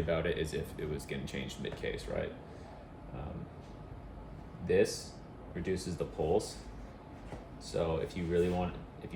about it is if it was getting changed mid-case, right? This reduces the pulse. So if you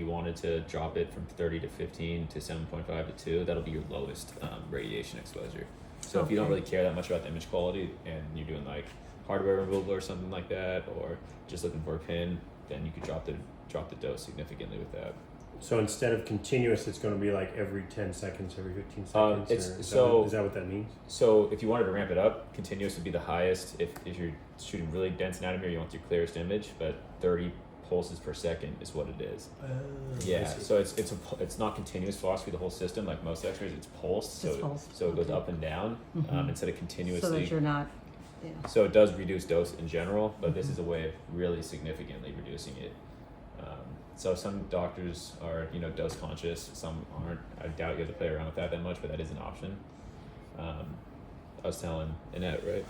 wanted to drop it from 30 to 15 to 7.5 to 2, that'll be your lowest radiation exposure. So if you don't really care that much about the image quality and you're doing like hardware removal or something like that, or just looking for a pin, then you could drop the dose significantly with that. So instead of continuous, it's going to be like every 10 seconds, every 15 seconds? Is that what that means? So if you wanted to ramp it up, continuous would be the highest if you're shooting really dense anatomy or you want your clearest image, but 30 pulses per second is what it is. Yeah, so it's not continuous philosophy, the whole system, like most x-rays, it's pulsed, so it goes up and down instead of continuously. So that you're not, So it does reduce dose in general, but this is a way of really significantly reducing it. So some doctors are, dose conscious, some aren't. I doubt you have to play around with that much, but that is an option. I was telling Annette, right?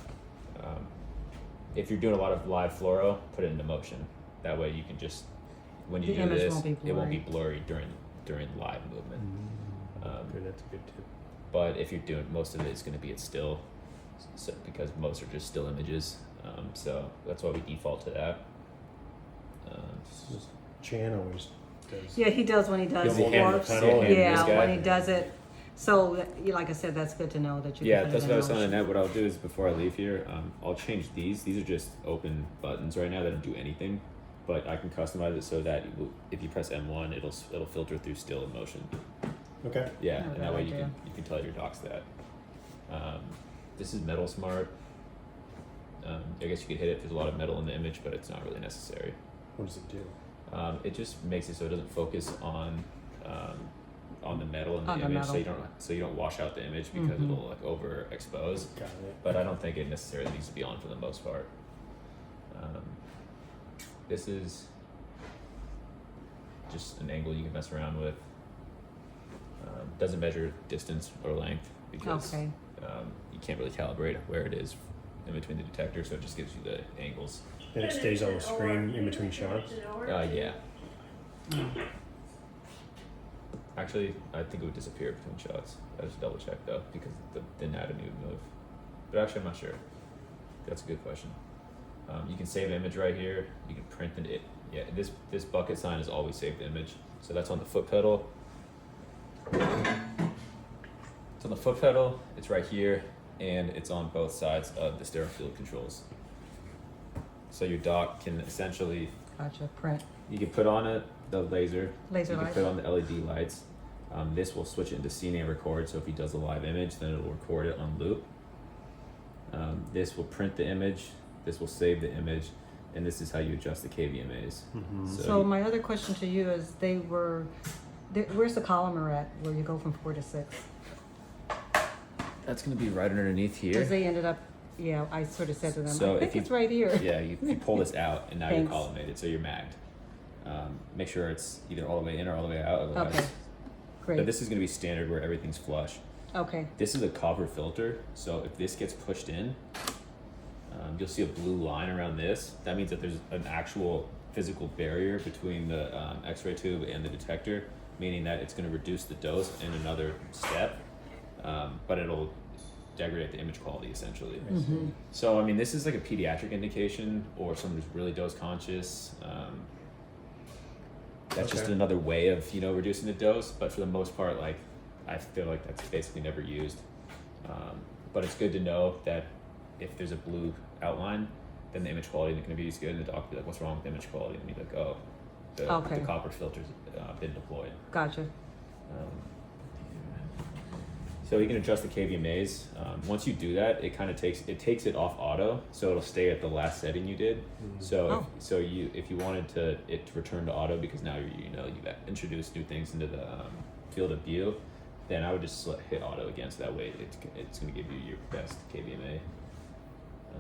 If you're doing a lot of live fluoro, put it into motion. That way you can just, when you do this, it won't be blurry during live movement. Good, that's a good tip. But if you're doing, most of it is going to be at still, so, because most are just still images. So that's why we default to that. Chan always does. yeah, he does when he does He'll hand the warps. pedal and Yeah, this guy. when he does it. So, like I said, that's good to know that you Yeah, can put that's it what I in was telling motion. Annette. What I'll do is before I leave here, I'll change these. These are just open buttons right now that don't do anything, but I can customize it so that if you press M1, it'll filter through still in motion. Okay. Yeah, Oh, and that good way idea. you can tell your docs that. This is Metal Smart. I guess you could hit it. There's a lot of metal in the image, but it's not really necessary. What does it do? It just makes it so it doesn't focus on the metal in the On the image, metal. so you don't wash out the image because it'll like overexpose. Got it. But I don't think it necessarily needs to be on for the most part. This is just an angle you can mess around with. Doesn't measure distance or length because Okay. you can't really calibrate where it is in between the detector, so it just gives you the angles. And it stays on the screen in between shots? Yeah. Actually, I think it would disappear between shots. I just double check though because the anatomy would move. But actually, I'm not sure. That's a good question. You can save an image right here. You can print it. Yeah, this bucket sign is always save the image. So that's on the foot pedal. It's on the foot pedal. It's right here, and it's on both sides of the stereo field controls. So your dock can essentially, Gotcha. Print. you can put on it the laser. Laser You can light. put on the LED lights. This will switch it into CNA record, so if he does a live image, then it'll record it on loop. This will print the image, this will save the image, and this is how you adjust the KVMAs. So my other question to you is, where's the column at where you go from 4 to 6? That's going to be right underneath here. Because they ended up, I sort of said to them, So I think if you- it's right here. Yeah, you pull this out, and now you're Thanks. collimated, so you're magged. Make sure it's either all the way in or all the way out, otherwise. Okay. But Great. this is going to be standard where everything's flush. Okay. This is a copper filter, so if this gets pushed in, you'll see a blue line around this. That means that there's an actual physical barrier between the X-ray tube and the detector, meaning that it's going to reduce the dose in another step, but it'll degrade the image quality essentially. So I mean, this is like a pediatric indication or someone who's really dose conscious. That's just Okay. another way of reducing the dose, but for the most part, like I feel like that's basically never used. But it's good to know that if there's a blue outline, then the image quality isn't going to be as good, and the doc will be like, "What's wrong with the image quality?" And be like, "Oh, the Okay. copper filter's been deployed." Gotcha. So you can adjust the KVMAs. Once you do that, it kind of takes it off auto, so it'll stay at the last setting you did. So if you wanted it to return to auto because now you've introduced new things into the field of view, then I would just hit auto again. So that way it's going to give you your best KVMA.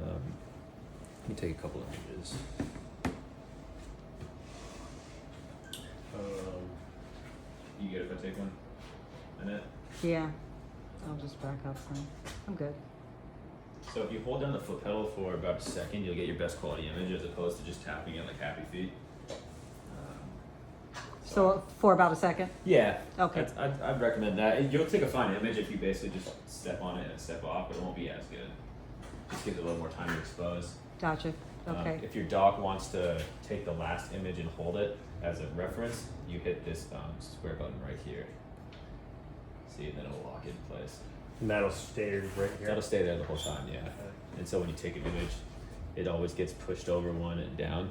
Let me take a couple of images. You good if I take one? Annette? Yeah. I'll just back up some. I'm good. So if you hold down the foot pedal for about a second, you'll get your best quality image as opposed to just tapping it like Happy Feet. So for about a second? Yeah. Okay. I'd recommend that. You'll take a fine image if you basically just step on it and step off, but it won't be as good. Just gives it a little more time to expose. Gotcha. Okay. If your doc wants to take the last image and hold it as a reference, you hit this square button right here. See, and then it'll lock it in place. And that'll stay right here. That'll stay there the whole time, yeah. And so when you take an image, it always gets pushed over one and down.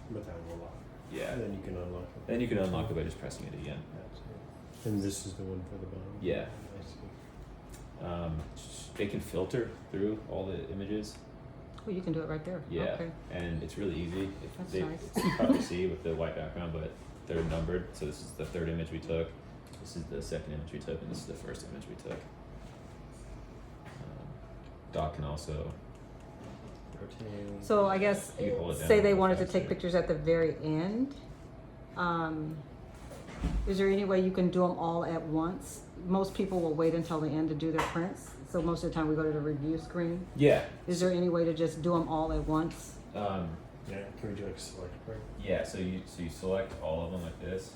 But that will lock. Yeah. And then you can unlock it. Then you can unlock it by just pressing it again. And this is the one for the bottom. Yeah. I see. They can filter through all the images. Oh, you can do it right there. Yeah, Okay. and it's really easy. That's It's nice. tough to see with the white background, but they're numbered. So this is the third image we took. This is the second image we took, and this is the first image we took. Doc can also. Rotate. So I guess, You can hold it down say they and go wanted to faster. take pictures at the very end. Is there any way you can do them all at once? Most people will wait until the end to do their prints. So most of the time we go to the review screen. Yeah. Is there any way to just do them all at once? Yeah, can we do like select right? Yeah. So you select all of them like this,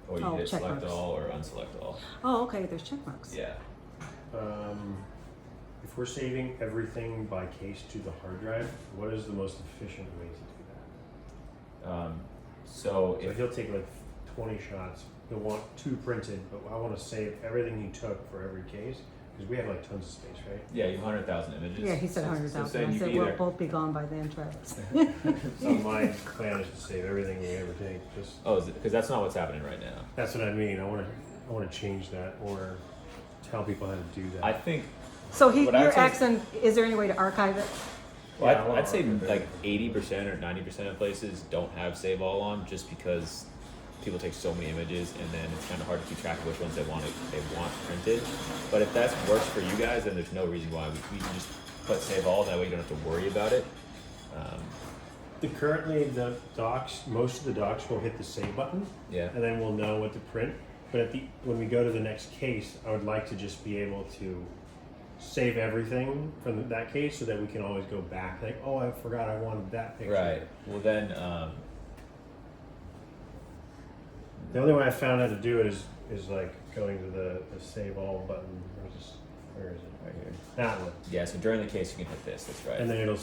or you Oh, hit check select marks. all or unselect all. Oh, okay, there's check marks. Yeah. If we're saving everything by case to the hard drive, what is the most efficient way to do that? So So if he'll take like 20 shots. He'll want 2 printed, but I want to save everything he took for every case because we have like tons of space, right? yeah, you have 100,000 images. Yeah, he said So 100,000. say I you said be we'll there. both be gone by then, Travis. So my plan is to save everything we ever take. Just Oh, is it? Because that's not what's happening right now. that's what I mean. I want to change that or tell people how to do that. I think. So What I'd you're say- asking, is there any way to archive it? Well, Yeah, I wanna I'd say archive it. like 80% or 90% of places don't have save all on, just because people take so many images, and then it's kind of hard to keep track of which ones they want printed. But if that works for you guys, then there's no reason why we can just put save all. That way you don't have to worry about it. Currently, the docs, most of the docs will hit the save button, Yeah. and then we'll know what to print. But when we go to the next case, I would like to just be able to save everything from that case so that we can always go back. Like, oh, I forgot I wanted that picture. Right. Well then, The only way I found out to do it is like going to the save all button. Where is it? right here. That one. Yeah. So during the case, you can hit this. That's right. And then it'll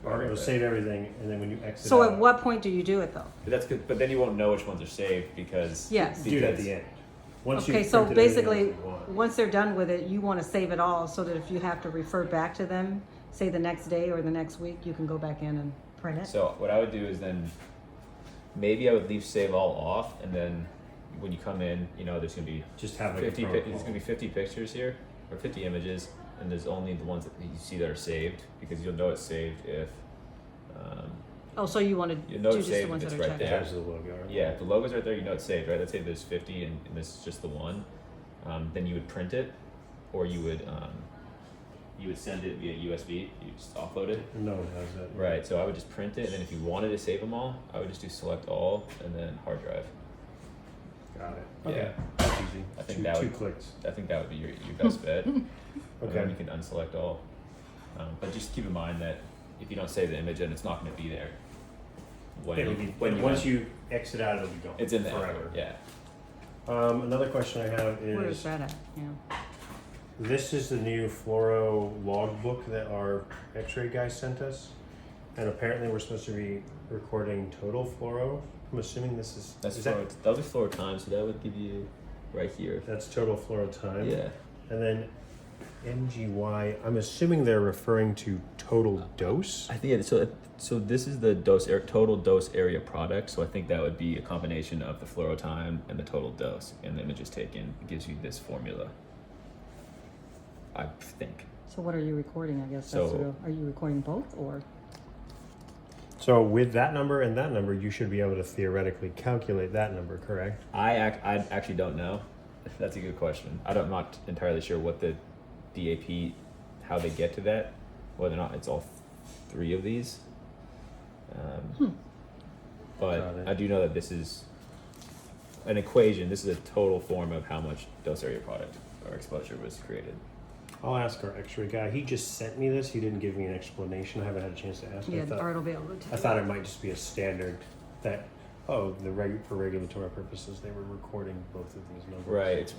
Right. save everything, and then when you exit So out, at what point do you do it though? But that's good. But then you won't know which ones are saved because. Yes. do it at because- the end. Once Okay, you've so printed everything basically, else you want. once they're done with it, you want to save it all so that if you have to refer back to them, say the next day or the next week, you can go back in and print it. So what I would do is then maybe I would leave save all off, and then when you come in, there's gonna be Just have like 50. a There's protocol. gonna be 50 pictures here, or 50 images, and there's only the ones that you see that are saved, because you'll know it's saved if. Oh, so you want to You know do it's just the saved ones if that it's are right checked? there. There's the logo. Right? Yeah, if the logo's right there, you know it's saved, right? Let's say there's 50, and this is just the one. Then you would print it, or you would send it via USB. You just offload it. No one has that. Right. So I would just print it, and then if you wanted to save them all, I would just do select all and then hard drive. Got it. Yeah. Okay. That's easy. I think two, that two would- clicks. I think that would be your best bet. And then Okay. you can unselect all. But just keep in mind that if you don't save the image, then it's not going to be there. It'll be, when once you exit out, it'll be gone. it's in there forever. Yeah. Another question I have Where is is, that at? Yeah. this is the new fluoro logbook that our X-ray guy sent us, and apparently we're supposed to be recording total fluoro. I'm assuming this is That's is fluoro, that'll be fluoro time, so that would give you right here. that's total fluoro time. Yeah. And then MGY, I'm assuming they're referring to total dose. I think so. This is the total dose area product. So I think that would be a combination of the fluoro time and the total dose, and the images taken. It gives you this formula. I think. So what are you recording? I guess So- that's are you recording both or? So with that number and that number, you should be able to theoretically calculate that number, correct? I actually don't know. That's a good question. I'm not entirely sure what the DAP, how they get to that, whether or not it's all 3 of these. But Got it. I do know that this is an equation. This is a total form of how much dose area product or exposure was created. I'll ask our X-ray guy. He just sent me this. He didn't give me an explanation. I haven't had a chance to ask him. Yeah, Art will be able to. I thought it might just be a standard that Oh, for regulatory purposes, they were recording both of these numbers. Right.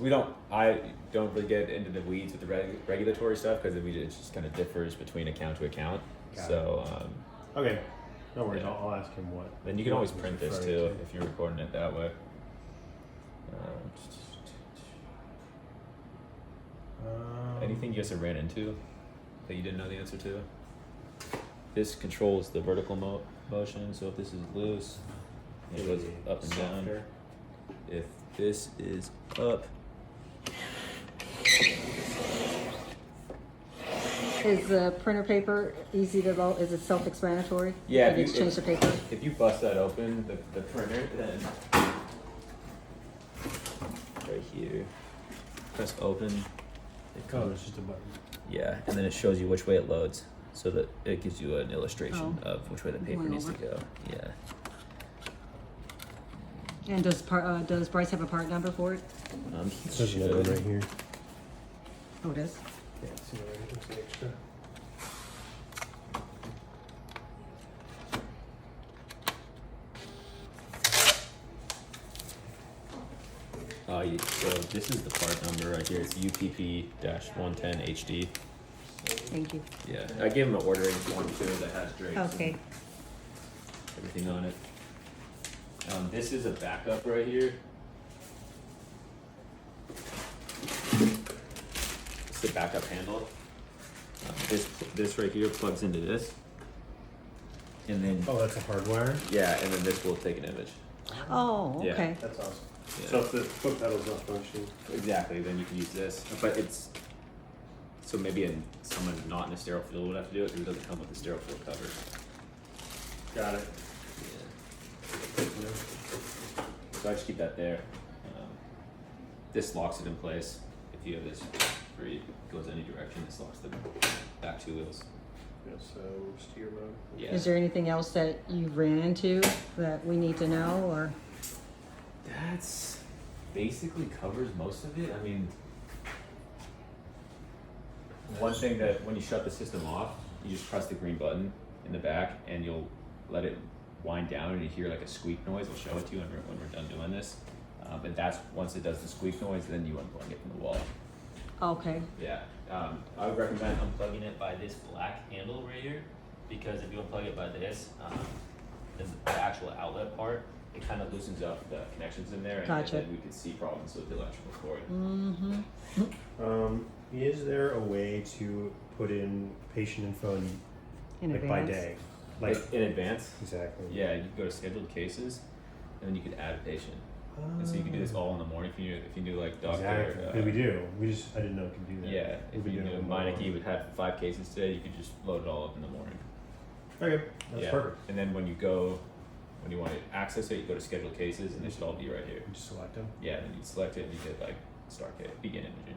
I don't really get into the weeds with the regulatory stuff because it just kind of differs between account to account. Got So Okay. No worries. Yeah. I'll ask him what. then you can always what print he's this referring too to. if you're recording it that way. Anything you guys have ran into that you didn't know the answer to? This controls the vertical motion, so if this is loose, it goes up and down. Softer. If this is up, Is the printer paper easy to load? Is it self-explanatory? Yeah, You just change the paper? if you bust that open, the printer, then right here, press open. It Oh, comes, there's just a button. yeah, and then it shows you which way it loads, so that it gives you an illustration Oh. of which way the paper Going needs to over. go. Yeah. And does Bryce have a part number for it? There's another one right here. Oh, it is? Yeah, it's the extra. So this is the part number right here. It's UPP-110HD. Thank you. Yeah, I gave him an ordering form too that has drinks Okay. and everything on it. This is a backup right here. It's the backup handle. This right here plugs into this, and then Oh, that's a hardwire. yeah, and then this will take an image. Oh, Yeah. okay. That's awesome. Yeah. So if the foot pedal's not functioning, Exactly. Then you can use this, but it's so maybe someone not in a sterile field would have to do it because it doesn't come with a sterile field cover. got it. Yeah. So I just keep that there. This locks it in place. If you have this free, it goes any direction. This locks the back two wheels. Yeah, so steer mode. Yeah. Is there anything else that you ran into that we need to know, or? That's basically covers most of it. I mean, one thing that when you shut the system off, you just press the green button in the back and you'll let it wind down and you hear like a squeak noise. We'll show it to you when we're done doing this. But that's once it does the squeak noise, then you unplug it from the wall. Okay. Yeah. I would recommend unplugging it by this black handle right here because if you unplug it by this, the actual outlet part, it kind of loosens up the connections in there, and Gotcha. then we could see problems with the electrical cord. Mm-hmm. Is there a way to put in patient info In like by advance. day? Like In advance, exactly. yeah, you can go to scheduled cases, and then you could add a patient. And so you can do this all in the morning if you do like doctor. Exactly. We do. I didn't know it could do that. Yeah, We've if been you doing knew it all Meineke along. would have 5 cases today, you could just load it all up in the morning. Okay, that's Yeah. perfect. And then when you want to access it, you go to scheduled cases, and they should all be right here. You just select them. Yeah, then you select it, and you hit like start case, begin imaging.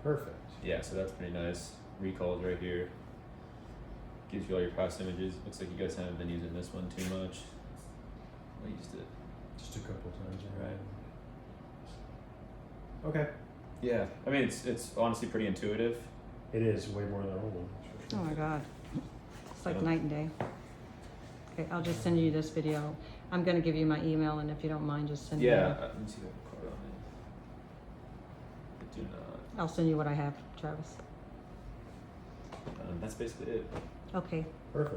Perfect. Yeah, so that's pretty nice. Recalls right here. Gives you all your past images. Looks like you guys haven't been using this one too much. I used it. Just a couple times. Right. Okay. Yeah, I mean it's honestly pretty intuitive. It is way more than our old one. That's for Oh sure. my God. It's like Yeah. night and day. Okay, I'll just send you this video. I'm gonna give you my email, and if you don't mind, just send me. Yeah, let me see if I have a card on it. I do not. I'll send you what I have, Travis. That's basically it. Okay. Perfect.